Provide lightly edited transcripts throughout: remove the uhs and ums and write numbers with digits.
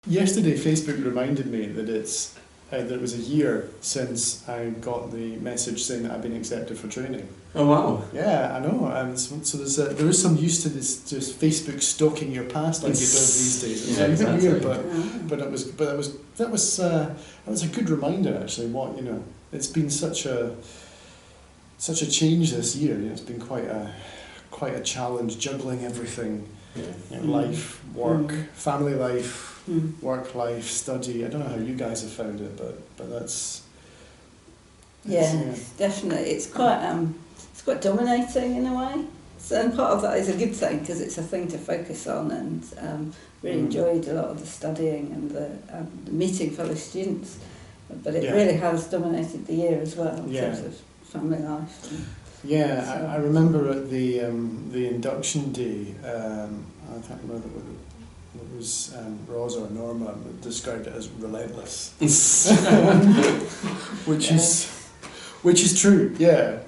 Yesterday, Facebook reminded me that that it was a year since I got the message saying that I've been accepted for training. Oh wow! Yeah, I know. So there is some use to this, just Facebook stalking your past like it does these days. It's a bit weird, but that was a good reminder actually. It's been such a change this year. It's been quite a challenge juggling everything. Yeah. Life, work, family life. Work life, study. I don't know how you guys have found it, but that's definitely. It's quite dominating in a way. So, and part of that is a good thing because it's a thing to focus on, and really enjoyed a lot of the studying and the meeting fellow students. But it really has dominated the year as well in terms of family life. I remember at the induction day. I can't remember whether it was Rosa or Norma that described it as relentless, which is true. Yeah.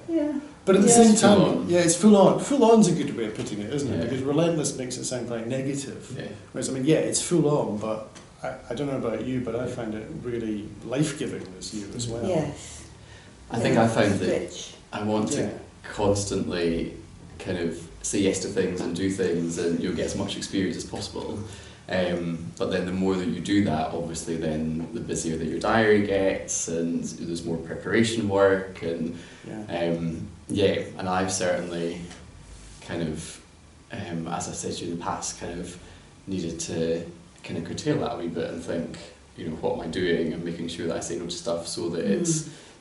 But at the same time, it's full on. Full on's a good way of putting it, isn't it? Because relentless makes it sound quite negative. Yeah. Whereas it's full on, but I don't know about you, but I find it really life-giving this year as well. Yes. I think I found that I want to constantly kind of say yes to things and do things, and you'll get as much experience as possible. But then the more that you do that, obviously then the busier that your diary gets, and there's more preparation work, and and I've certainly kind of, as I said to you in the past, kind of needed to kind of curtail that a wee bit and think, what am I doing, and making sure that I say no to stuff so that it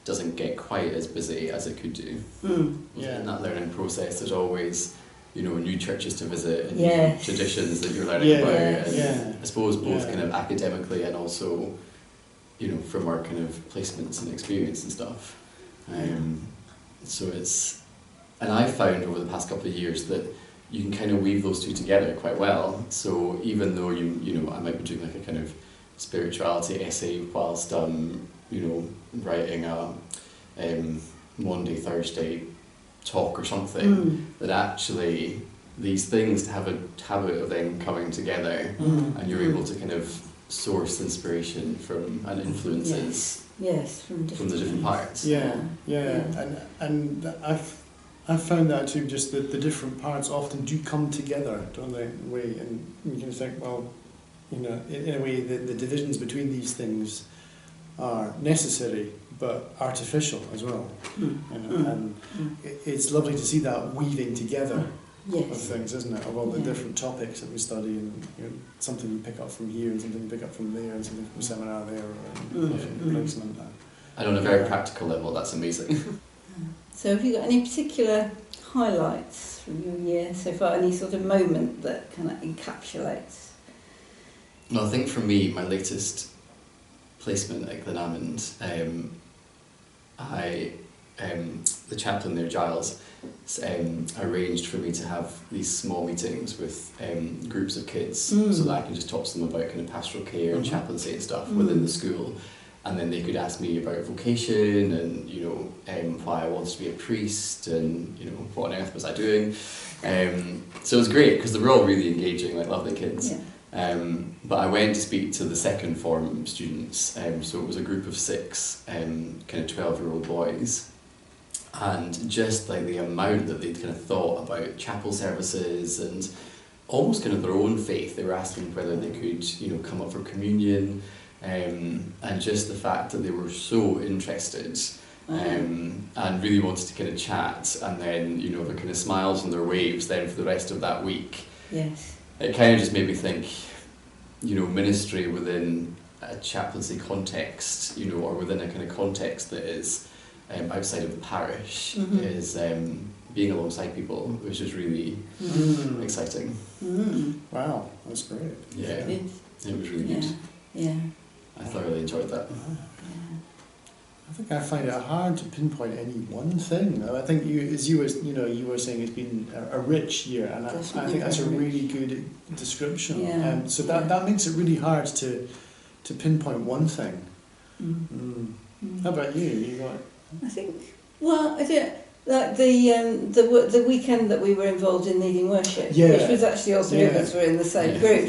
doesn't get quite as busy as it could do. In that learning process, there's always new churches to visit and new traditions that you're learning about, and I suppose both kind of academically and also from our kind of placements and experience and stuff. So and I've found over the past couple of years that you can kind of weave those two together quite well. So even though I might be doing like a kind of spirituality essay whilst writing a Monday, Thursday talk or something, that actually these things have a habit of them coming together, and you're able to kind of source inspiration from and influences from the different parts. And I've found that too, just that the different parts often do come together, don't they, in a way, and you can think, well, in a way the divisions between these things are necessary but artificial as well. And it's lovely to see that weaving together of things, isn't it? Of all the different topics that we study, and something you pick up from here, and something you pick up from there, and something from seminar there, and placement. And on a very practical level, that's amazing. So have you got any particular highlights from your year so far? Any sort of moment that kind of encapsulates? Well, I think for me, my latest placement at Glenalmond, the chaplain there, Giles, arranged for me to have these small meetings with groups of kids, so that I can just talk to them about kind of pastoral care and chaplaincy and stuff within the school, and then they could ask me about vocation and why I wanted to be a priest, and what on earth was I doing. So it was great because they were all really engaging, like lovely kids. But I went to speak to the second form students, so it was a group of 6 kind of 12-year-old boys, and just like the amount that they'd kind of thought about chapel services and almost kind of their own faith. They were asking whether they could come up for communion, and just the fact that they were so interested and really wanted to kind of chat, and then the kind of smiles and their waves then for the rest of that week. It kind of just made me think, ministry within a chaplaincy context, or within a kind of context that is outside of the parish, is being alongside people, which is really exciting. Wow, that's great. It was really good. I thoroughly enjoyed that. I think I find it hard to pinpoint any one thing. I think you were saying it's been a rich year, and I think that's a really good description. So that makes it really hard to pinpoint one thing. How about you? You got? I think. Well, I don't like the weekend that we were involved in leading worship, which was actually all 3 of us were in the same group.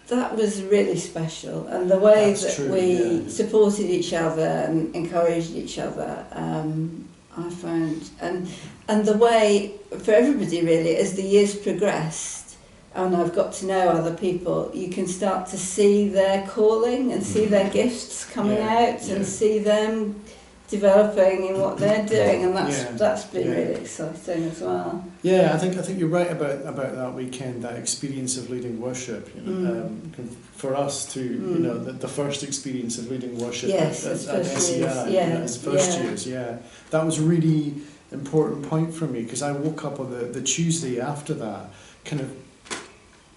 that was really special, and the way That's that true, we yeah. supported each other and encouraged each other, I found, and the way for everybody really, as the years progressed, and I've got to know other people, you can start to see their calling and see their gifts coming out and see them developing in what they're doing, and that's been really exciting as well. Yeah, I think you're right about that weekend, that experience of leading worship. You know, for us too, you know, the first experience of leading worship at SEI, as first years, that was a really important point for me, because I woke up on the Tuesday after that, kind of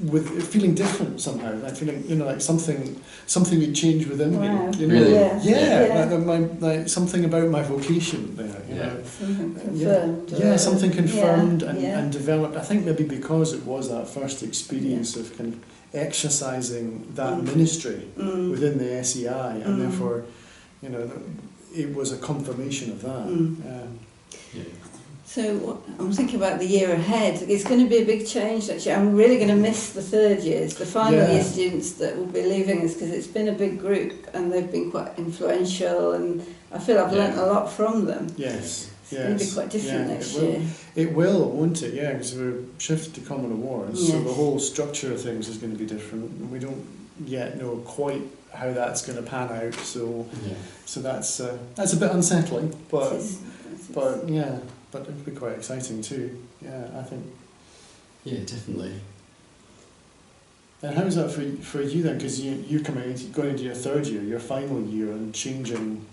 with feeling different somehow, like feeling, you know, like something had changed within me. You know? Really? Like something about my vocation there. You know? Something confirmed. Something confirmed and developed. I think maybe because it was that first experience of kind of exercising that ministry within the SEI, and therefore, you know, it was a confirmation of that. So I'm thinking about the year ahead. It's going to be a big change next year. I'm really going to miss the third years, the final year students that will be leaving us, because it's been a big group and they've been quite influential, and I feel I've learnt a lot from them. Yes. It's going to be quite different next year. It will, won't it? Yeah, because we're shifted to Common Awards, so the whole structure of things is going to be different, and we don't yet know quite how that's going to pan out. So that's a bit unsettling, but it'll be quite exciting too. Yeah, I think. Yeah, definitely. And how's that for you then? Because you're going into your third year, your final year, and changing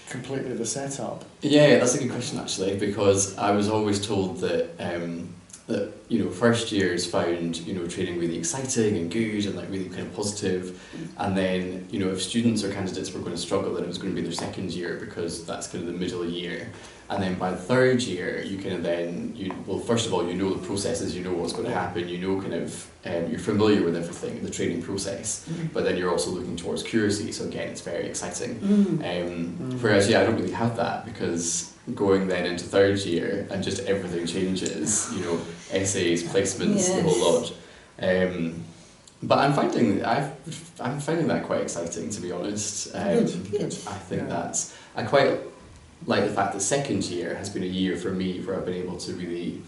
completely the setup. Yeah, that's a good question actually, because I was always told that that, you know, first years found, you know, training really exciting and good and like really kind of positive, and then, you know, if students or candidates were going to struggle, then it was going to be their second year, because that's kind of the middle year. And then by the third year, you kind of then, first of all, you know the processes, you know what's going to happen, you know kind of, you're familiar with everything, the training process, but then you're also looking towards curacy, so again, it's very exciting. Whereas, I don't really have that, because going then into third year and just everything changes, you know, essays, placements, the whole lot. But I'm finding that quite exciting, to be honest. Good. I think I quite like the fact that second year has been a year for me where I've been able to really,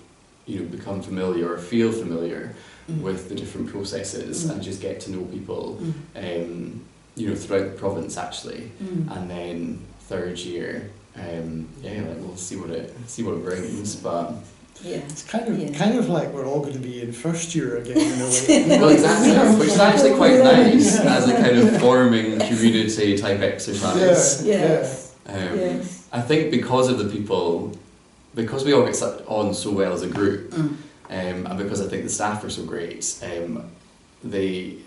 you know, become familiar or feel familiar with the different processes and just get to know people, you know, throughout the province actually. And then third year, we'll see what it brings, but. Yeah. It's kind of like we're all going to be in first year again in a way. Well, exactly, which is actually quite nice as a kind of forming community type exercise. Yes. I think because of the people, because we all get on so well as a group, and because I think the staff are so great, they,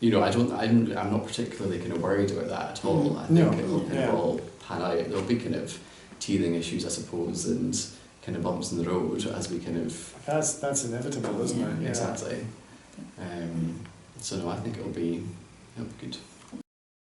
you know, I'm not particularly kind of worried about that at all. I think it'll kind of all pan out. There'll be kind of teething issues, I suppose, and kind of bumps in the road as we kind of. That's inevitable, isn't it? Yeah. Exactly. So no, I think it'll be good.